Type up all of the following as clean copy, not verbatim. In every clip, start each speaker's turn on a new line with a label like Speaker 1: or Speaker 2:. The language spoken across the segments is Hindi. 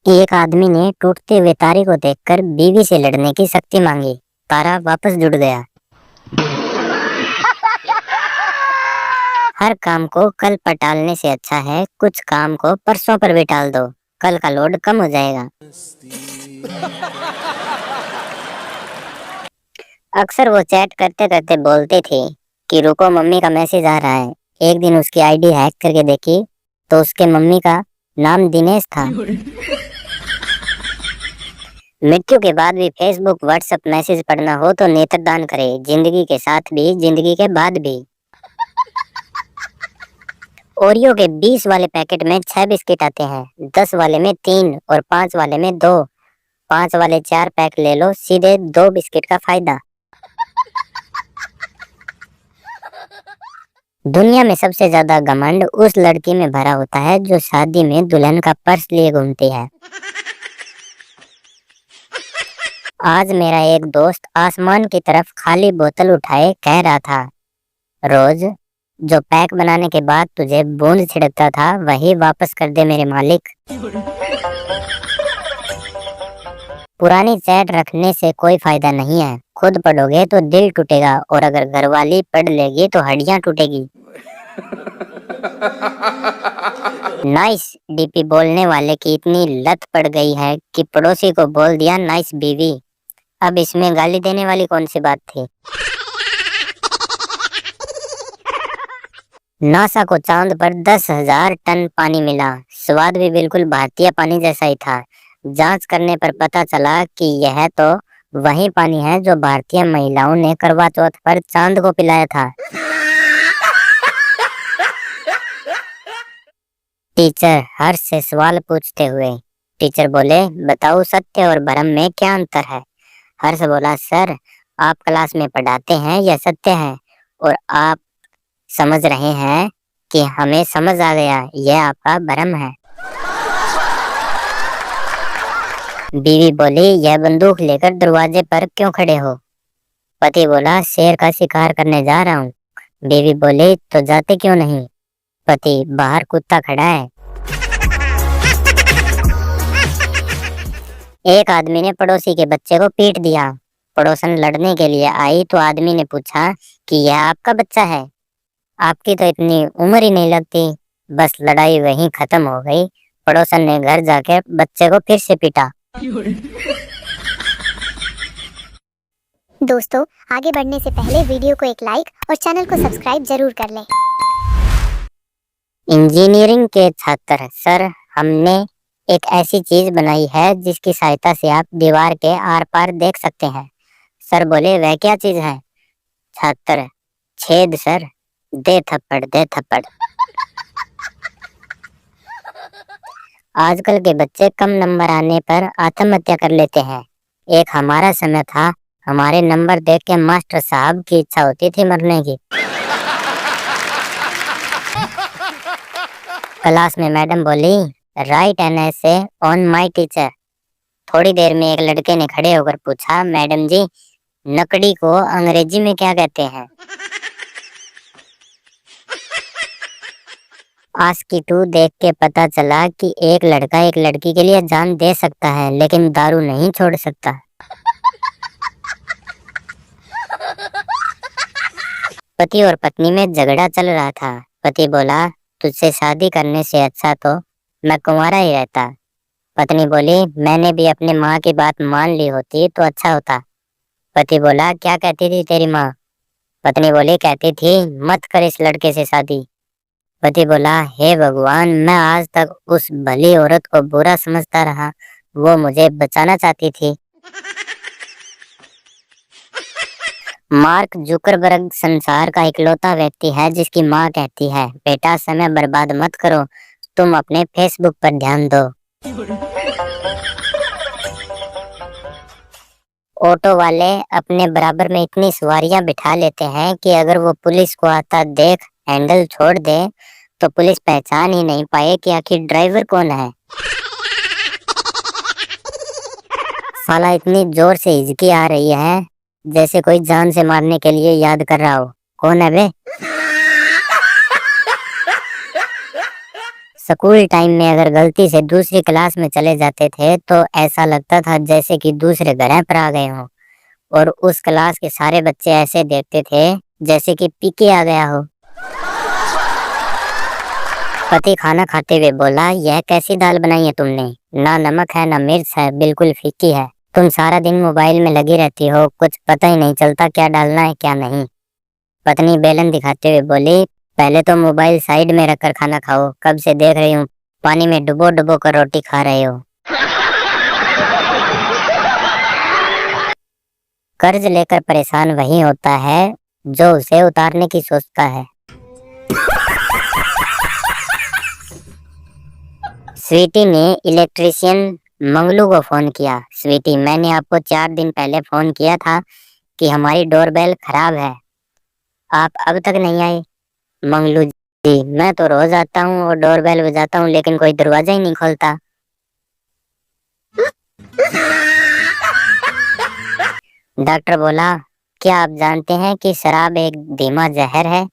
Speaker 1: एक आदमी ने टूटते हुए तारे को देखकर बीवी से लड़ने की शक्ति मांगी। तारा वापस जुड़ गया। हर काम को कल पर टालने से अच्छा है कुछ काम को परसों पर भी टाल दो, कल का लोड कम हो जाएगा। अक्सर वो चैट करते करते बोलती थी कि रुको मम्मी का मैसेज आ रहा है। एक दिन उसकी आईडी हैक करके देखी तो उसके मम्मी का नाम दिनेश था। मृत्यु के बाद भी फेसबुक व्हाट्सएप मैसेज पढ़ना हो तो नेत्रदान करे, जिंदगी के साथ भी जिंदगी के बाद भी। ओरियो के 20 वाले पैकेट में 6 बिस्किट आते हैं, 10 वाले में 3 और 5 वाले में 2। 5 वाले 4 पैक ले लो, सीधे 2 बिस्किट का फायदा। दुनिया में सबसे ज्यादा घमंड उस लड़की में भरा होता है जो शादी में दुल्हन का पर्स लिए घूमती है। आज मेरा एक दोस्त आसमान की तरफ खाली बोतल उठाए कह रहा था, रोज जो पैक बनाने के बाद तुझे बूंद छिड़कता था वही वापस कर दे मेरे मालिक। पुरानी चैट रखने से कोई फायदा नहीं है, खुद पढ़ोगे तो दिल टूटेगा और अगर घरवाली पढ़ लेगी तो हड्डियां टूटेगी। नाइस डीपी बोलने वाले की इतनी लत पड़ गई है कि पड़ोसी को बोल दिया नाइस बीवी। अब इसमें गाली देने वाली कौन सी बात थी। नासा को चांद पर 10,000 टन पानी मिला, स्वाद भी बिल्कुल भारतीय पानी जैसा ही था। जांच करने पर पता चला कि यह तो वही पानी है जो भारतीय महिलाओं ने करवा चौथ पर चांद को पिलाया था। टीचर हर्ष से सवाल पूछते हुए। टीचर बोले, बताओ सत्य और भ्रम में क्या अंतर है। हर्ष बोला, सर आप क्लास में पढ़ाते हैं यह सत्य है और आप समझ रहे हैं कि हमें समझ आ गया, यह आपका भ्रम है। बीवी बोली, यह बंदूक लेकर दरवाजे पर क्यों खड़े हो। पति बोला, शेर का शिकार करने जा रहा हूँ। बीवी बोली, तो जाते क्यों नहीं। पति, बाहर कुत्ता खड़ा है। एक आदमी ने पड़ोसी के बच्चे को पीट दिया। पड़ोसन लड़ने के लिए आई तो आदमी ने पूछा कि यह आपका बच्चा है, आपकी तो इतनी उम्र ही नहीं लगती। बस लड़ाई वहीं खत्म हो गई। पड़ोसन ने घर जाकर बच्चे को फिर से पीटा।
Speaker 2: दोस्तों, आगे बढ़ने से पहले वीडियो को एक लाइक और चैनल को सब्सक्राइब जरूर कर लें।
Speaker 1: इंजीनियरिंग के छात्र, सर हमने एक ऐसी चीज बनाई है जिसकी सहायता से आप दीवार के आर पार देख सकते हैं। सर बोले, वह क्या चीज है। छात्र, छेद सर, दे थप्पड़ दे थप्पड़। आजकल के बच्चे कम नंबर आने पर आत्महत्या कर लेते हैं। एक हमारा समय था, हमारे नंबर देख के मास्टर साहब की इच्छा होती थी मरने की। क्लास में मैडम बोली, right an essay on my teacher. थोड़ी देर में एक लड़के ने खड़े होकर पूछा, मैडम जी नकड़ी को अंग्रेजी में क्या कहते हैं। आस्की 2 देख के पता चला कि एक लड़का एक लड़की के लिए जान दे सकता है लेकिन दारू नहीं छोड़ सकता। पति और पत्नी में झगड़ा चल रहा था। पति बोला, तुझसे शादी करने से अच्छा तो मैं कुंवारा ही रहता। पत्नी बोली, मैंने भी अपने माँ की बात मान ली होती तो अच्छा होता। पति बोला, क्या कहती थी तेरी माँ। पत्नी बोली, कहती थी मत कर इस लड़के से शादी। पति बोला, हे भगवान, मैं आज तक उस भली औरत को बुरा समझता रहा, वो मुझे बचाना चाहती थी। मार्क जुकरबर्ग संसार का इकलौता व्यक्ति है जिसकी माँ कहती है, बेटा समय बर्बाद मत करो, तुम अपने फेसबुक पर ध्यान दो। ऑटो वाले अपने बराबर में इतनी सवारियां बिठा लेते हैं कि अगर वो पुलिस को आता देख हैंडल छोड़ दे तो पुलिस पहचान ही नहीं पाए कि आखिर ड्राइवर कौन है। साला इतनी जोर से हिचकी आ रही है जैसे कोई जान से मारने के लिए याद कर रहा हो। कौन है बे। स्कूल टाइम में अगर गलती से दूसरी क्लास में चले जाते थे तो ऐसा लगता था जैसे कि दूसरे ग्रह पर आ गए हों, और उस क्लास के सारे बच्चे ऐसे देखते थे जैसे कि पीके आ गया हो। पति खाना खाते हुए बोला, यह कैसी दाल बनाई है तुमने? ना नमक है ना मिर्च है, बिल्कुल फीकी है। तुम सारा दिन मोबाइल में लगी रहती हो, कुछ पता ही नहीं चलता क्या डालना है क्या नहीं। पत्नी बेलन दिखाते हुए बोली, पहले तो मोबाइल साइड में रखकर खाना खाओ, कब से देख रही हूँ पानी में डुबो डुबो कर रोटी खा रहे हो। कर्ज लेकर परेशान वही होता है जो उसे उतारने की सोचता है। स्वीटी ने इलेक्ट्रिशियन मंगलू को फोन किया, स्वीटी मैंने आपको 4 दिन पहले फोन किया था कि हमारी डोरबेल खराब है, आप अब तक नहीं आए। मंगलू जी, मैं तो रोज आता हूँ और डोरबेल बजाता हूँ लेकिन कोई दरवाजा ही नहीं खोलता। डॉक्टर बोला, क्या आप जानते हैं कि शराब एक धीमा जहर है,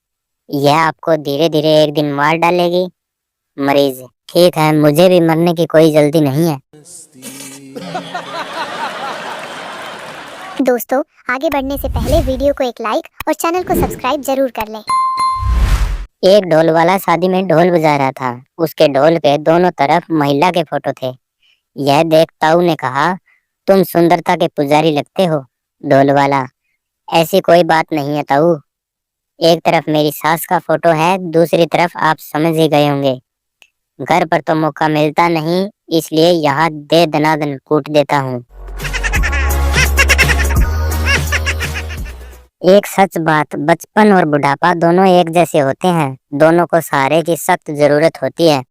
Speaker 1: यह आपको धीरे धीरे एक दिन मार डालेगी। मरीज, ठीक है, मुझे भी मरने की कोई जल्दी नहीं है।
Speaker 2: दोस्तों, आगे बढ़ने से पहले वीडियो को एक लाइक और चैनल को सब्सक्राइब जरूर कर लें।
Speaker 1: एक ढोल वाला शादी में ढोल बजा रहा था, उसके ढोल के दोनों तरफ महिला के फोटो थे। यह देख ताऊ ने कहा, तुम सुंदरता के पुजारी लगते हो। ढोल वाला, ऐसी कोई बात नहीं है ताऊ, एक तरफ मेरी सास का फोटो है, दूसरी तरफ आप समझ ही गए होंगे। घर पर तो मौका मिलता नहीं, इसलिए यहाँ दे दनादन कूट देता हूँ। एक सच बात, बचपन और बुढ़ापा दोनों एक जैसे होते हैं, दोनों को सहारे की सख्त जरूरत होती है।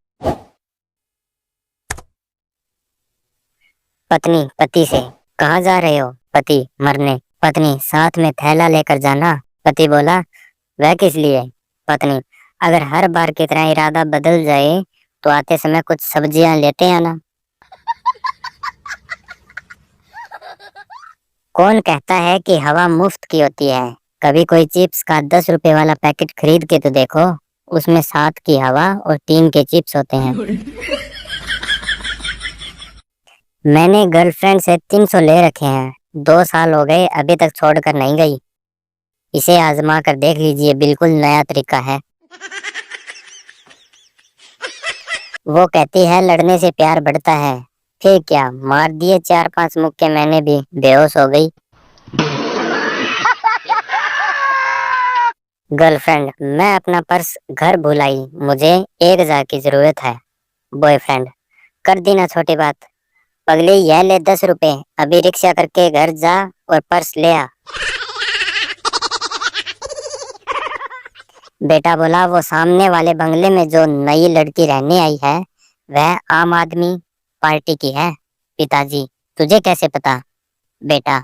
Speaker 1: पत्नी पति से, कहाँ जा रहे हो? पति, मरने। पत्नी, साथ में थैला लेकर जाना। पति बोला, वह किस लिए? पत्नी, अगर हर बार की तरह इरादा बदल जाए तो आते समय कुछ सब्जियां लेते आना। कौन कहता है कि हवा मुफ्त की होती है? कभी कोई चिप्स का 10 रुपए वाला पैकेट खरीद के तो देखो, उसमें 7 की हवा और 3 के चिप्स होते हैं। मैंने गर्लफ्रेंड से 300 ले रखे हैं, 2 साल हो गए, अभी तक छोड़कर नहीं गई। इसे आजमा कर देख लीजिए, बिल्कुल नया तरीका है। वो कहती है लड़ने से प्यार बढ़ता है, फिर क्या, मार दिए 4-5 मुक्के मैंने भी, बेहोश हो गई। गर्लफ्रेंड, मैं अपना पर्स घर भूल आई, मुझे 1,000 की जरूरत है। बॉयफ्रेंड, कर दी ना छोटी बात, पगली यह ले 10 रुपए, अभी रिक्शा करके घर जा और पर्स ले आ। बेटा बोला, वो सामने वाले बंगले में जो नई लड़की रहने आई है वह आम आदमी पार्टी की है। पिताजी, तुझे कैसे पता? बेटा,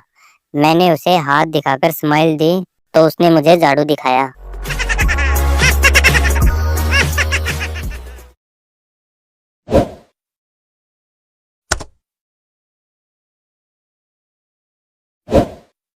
Speaker 1: मैंने उसे हाथ दिखाकर स्माइल दी तो उसने मुझे झाड़ू दिखाया।